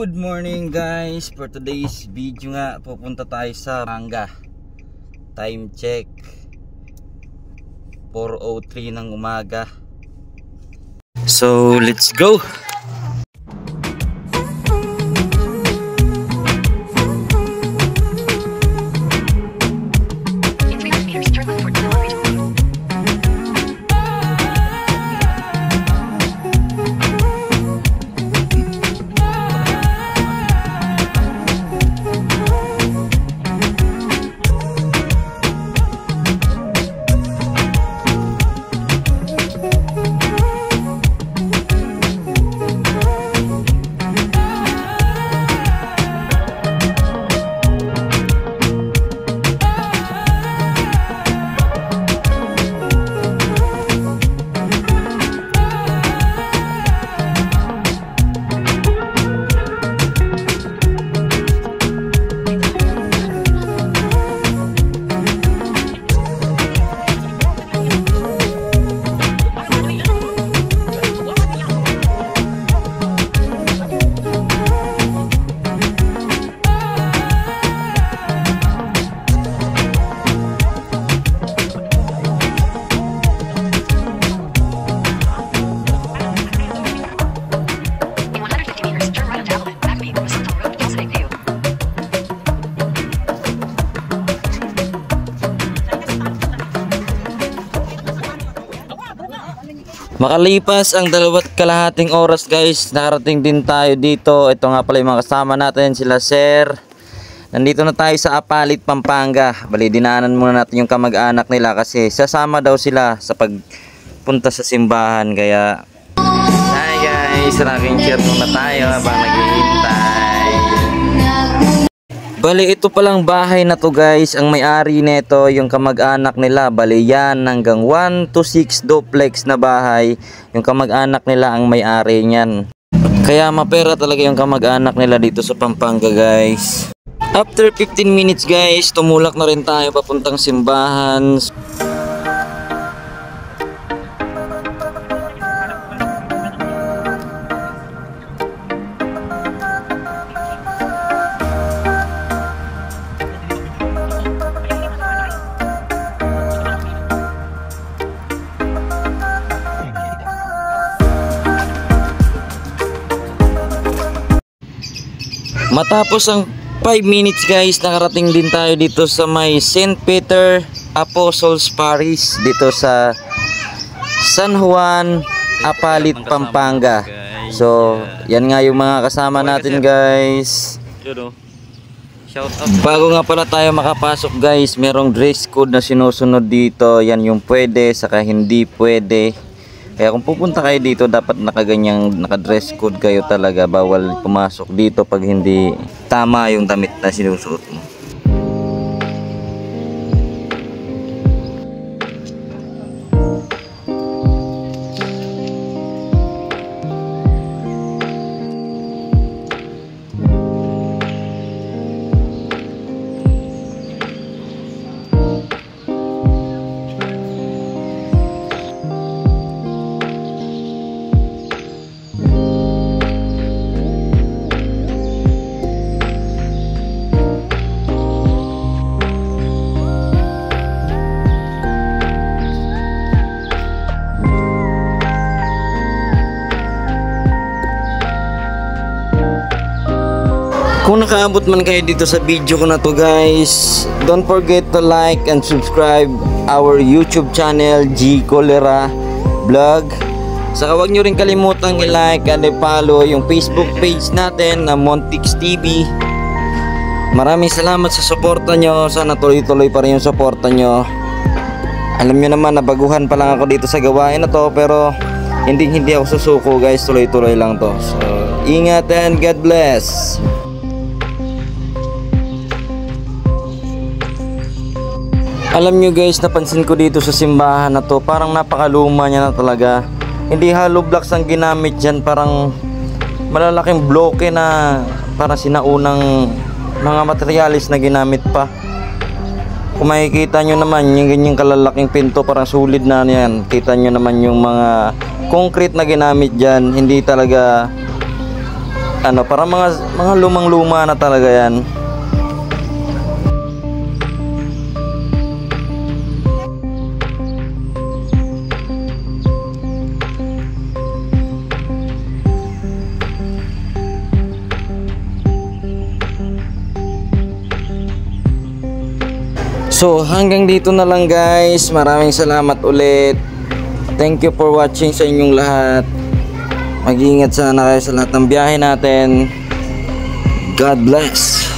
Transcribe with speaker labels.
Speaker 1: Good morning guys. For today's video nga, pupunta tayo sa Pampanga. Time check 4:03 ng umaga. So let's go. Makalipas ang 2.5 oras guys, nakarating din tayo dito. Ito nga pala yung mga kasama natin, sila sir. Nandito na tayo sa Apalit, Pampanga. Bali, dinaanan muna natin yung kamag-anak nila kasi sasama daw sila sa pagpunta sa simbahan. Kaya, hi guys, raking cheer muna tayo habang naghihintay. Bali, ito palang bahay na to guys, ang may-ari nito yung kamag-anak nila. Bali, yan hanggang 1 to 6 duplex na bahay. Yung kamag-anak nila ang may-ari niyan. Kaya mapera talaga yung kamag-anak nila dito sa Pampanga guys. After 15 minutes guys, tumulak na rin tayo papuntang simbahan. Matapos ang 5 minutes guys, nakarating din tayo dito sa may St. Peter Apostles Parish dito sa San Juan, Apalit, Pampanga. So, yan nga yung mga kasama natin guys. Bago nga pala tayo makapasok guys, merong dress code na sinusunod dito. Yan yung pwede, saka hindi pwede. Kaya kung pupunta kayo dito, dapat naka-dress code kayo talaga. Bawal pumasok dito pag hindi tama yung damit na sinusuot mo. Kung nakaabot man kayo dito sa video ko na to guys, don't forget to like and subscribe our YouTube channel, G Cholera Vlog. Saka huwag nyo rin kalimutang i-like and i-follow yung Facebook page natin na Montix TV. Maraming salamat sa suporta nyo. Sana tuloy-tuloy pa rin yung suporta nyo. Alam nyo naman na baguhan pa lang ako dito sa gawain na to, pero hindi ako susuko guys, tuloy-tuloy lang to. So ingat and God bless. Alam nyo guys, napansin ko dito sa simbahan na to, parang napakaluma niya na talaga. Hindi hollow blocks ang ginamit dyan, parang malalaking bloke na parang sinaunang mga materialis na ginamit pa. Kung makikita nyo naman yung ganyang kalalaking pinto, parang solid na yan. Kita nyo naman yung mga concrete na ginamit dyan. Hindi talaga ano, para mga lumang-luma na talaga yan. So hanggang dito na lang guys. Maraming salamat ulit. Thank you for watching sa inyong lahat. Mag-iingat sana kayo sa lahat ng biyahe natin. God bless.